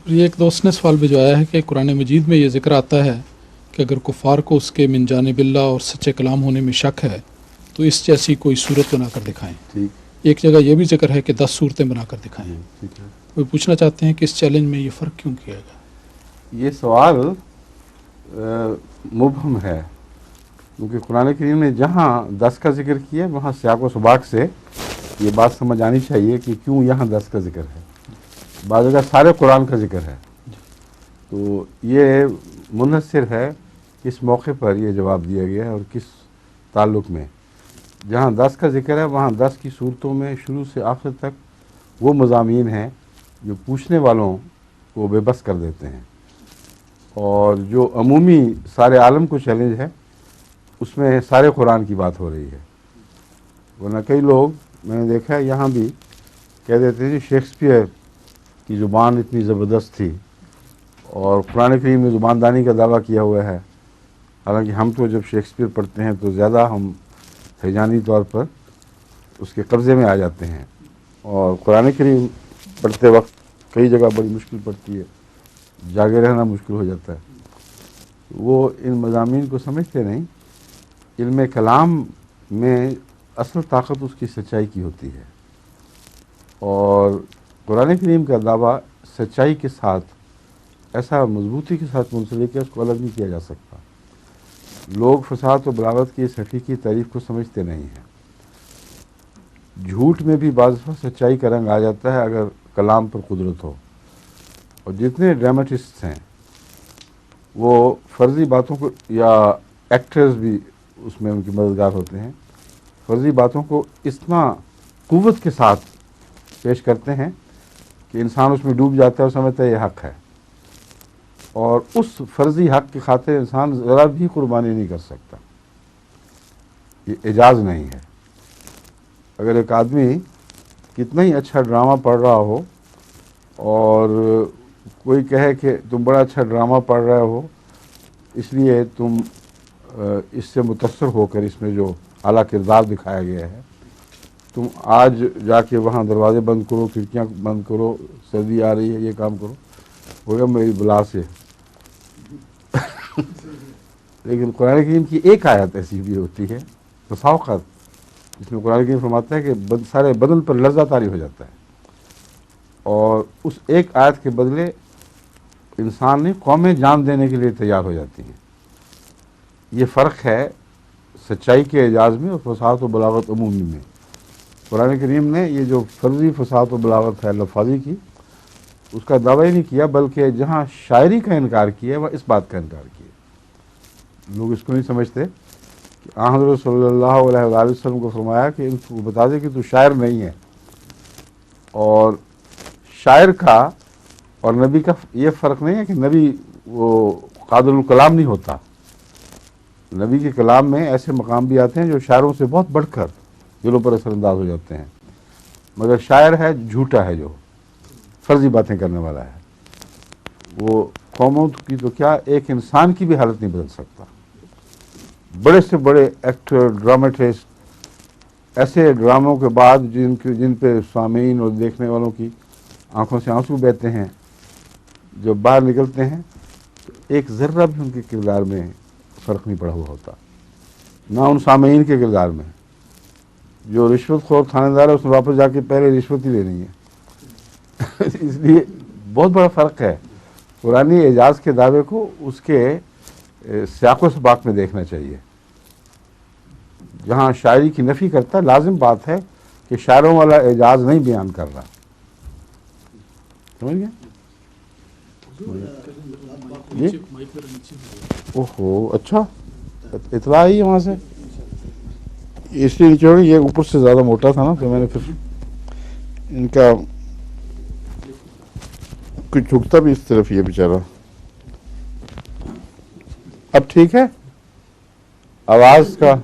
یہ ایک دوست نے سوال بھجوایا ہے کہ قرآن مجید میں یہ ذکر آتا ہے کہ اگر کفار کو اس کے من جانب اللہ اور سچے کلام ہونے میں شک ہے تو اس جیسی کوئی صورت بنا کر دکھائیں. ایک جگہ یہ بھی ذکر ہے کہ 10 صورتیں بنا کر دکھائیں. وہ پوچھنا چاہتے ہیں کہ اس چیلنج میں یہ فرق کیوں کیا گیا؟ یہ سوال مبہم ہے، کیونکہ قرآن کریم نے جہاں 10 کا ذکر کیا وہاں سیاق و سباق سے یہ بات سمجھ آنی چاہیے کہ کیوں یہاں 10 کا ذکر ہے. بعض جگہ سارے قرآن کا ذکر ہے، تو یہ منحصر ہے کس موقع پر یہ جواب دیا گیا ہے اور کس تعلق میں. جہاں 10 کا ذکر ہے وہاں 10 کی صورتوں میں شروع سے آخر تک وہ مضامین ہیں جو پوچھنے والوں کو بے بس کر دیتے ہیں، اور جو عمومی سارے عالم کو چیلنج ہے اس میں سارے قرآن کی بات ہو رہی ہے. ورنہ کئی لوگ میں نے دیکھا ہے یہاں بھی کہہ دیتے ہیں کہ شیکسپیئر کی زبان اتنی زبردست تھی اور قرآن کریم میں زبان دانی کا دعویٰ کیا ہوا ہے. حالانکہ ہم تو جب شیکسپیئر پڑھتے ہیں تو زیادہ ہم ہیجانی طور پر اس کے قبضے میں آ جاتے ہیں، اور قرآن کریم پڑھتے وقت کئی جگہ بڑی مشکل پڑتی ہے، جاگے رہنا مشکل ہو جاتا ہے. وہ ان مضامین کو سمجھتے نہیں. علم کلام میں اصل طاقت اس کی سچائی کی ہوتی ہے، اور قرآن کریم کا دعویٰ سچائی کے ساتھ ایسا مضبوطی کے ساتھ منسلک ہے اس کو الگ نہیں کیا جا سکتا. لوگ فصاحت و بلاغت کی اس حقیقی تعریف کو سمجھتے نہیں ہیں. جھوٹ میں بھی بعض دفعہ سچائی کا رنگ آ جاتا ہے اگر کلام پر قدرت ہو. اور جتنے ڈرامٹسٹ ہیں وہ فرضی باتوں کو، یا ایکٹرز بھی اس میں ان کی مددگار ہوتے ہیں، فرضی باتوں کو اتنا قوت کے ساتھ پیش کرتے ہیں کہ انسان اس میں ڈوب جاتا ہے اور سمجھتا ہے یہ حق ہے، اور اس فرضی حق کی خاطر انسان ذرا بھی قربانی نہیں کر سکتا. یہ اعجاز نہیں ہے. اگر ایک آدمی کتنا ہی اچھا ڈرامہ پڑھ رہا ہو اور کوئی کہے کہ تم بڑا اچھا ڈرامہ پڑھ رہے ہو اس لیے تم اس سے متاثر ہو کر اس میں جو اعلیٰ کردار دکھایا گیا ہے، تم آج جا کے وہاں دروازے بند کرو، کھڑکیاں بند کرو، سردی آ رہی ہے، یہ کام کرو، ہوگا میری بلا سے. لیکن قرآن کریم کی ایک آیت ایسی بھی ہوتی ہے مساوقات، جس میں قرآن کریم فرماتا ہے کہ سارے بدن پر لرزہ طاری ہو جاتا ہے، اور اس ایک آیت کے بدلے انسان نے قومیں جان دینے کے لیے تیار ہو جاتی ہیں. یہ فرق ہے سچائی کے اعجاز میں اور فصاحت و بلاغت عمومی میں. قرآن کریم نے یہ جو فرضی فصاحت و بلاغت ہے لفاظی کی، اس کا دعویٰ ہی نہیں کیا، بلکہ جہاں شاعری کا انکار کیا وہ اس بات کا انکار کیا. لوگ اس کو نہیں سمجھتے کہ حضرت صلی اللہ علیہ وآلہ وسلم کو فرمایا کہ ان کو بتا دے کہ تو شاعر نہیں ہے. اور شاعر کا اور نبی کا یہ فرق نہیں ہے کہ نبی وہ قادر الکلام نہیں ہوتا. نبی کے کلام میں ایسے مقام بھی آتے ہیں جو شاعروں سے بہت بڑھ کر دلوں پر اثر انداز ہو جاتے ہیں، مگر شاعر ہے جھوٹا ہے، جو فرضی باتیں کرنے والا ہے. وہ قوموں کی تو کیا ایک انسان کی بھی حالت نہیں بدل سکتا. بڑے سے بڑے ایکٹر، ڈرامٹسٹ ایسے ڈراموں کے بعد جن پہ سامعین اور دیکھنے والوں کی آنکھوں سے آنسو بہتے ہیں، جب باہر نکلتے ہیں تو ایک ذرہ بھی ان کے کردار میں فرق نہیں پڑا ہوا ہوتا، نہ ان سامعین کے کردار میں. جو رشوت خور تھانے دار ہے اس نے واپس جا کے پہلے رشوت ہی لینی ہے. اس لیے بہت بڑا فرق ہے. قرآنی اعجاز کے دعوے کو اس کے سیاق و سباق میں دیکھنا چاہیے. جہاں شاعری کی نفی کرتا ہے، لازم بات ہے کہ شاعروں والا اعجاز نہیں بیان کر رہا. سمجھ گئے؟ اوہو، اچھا اطلاع آئی ہے وہاں سے، اس لیے نیچے ہوگی. یہ اوپر سے زیادہ موٹا تھا نا، تو میں نے پھر ان کا کچھ جھکتا بھی اس طرف یہ بیچارہ. اب ٹھیک ہے؟ آواز کا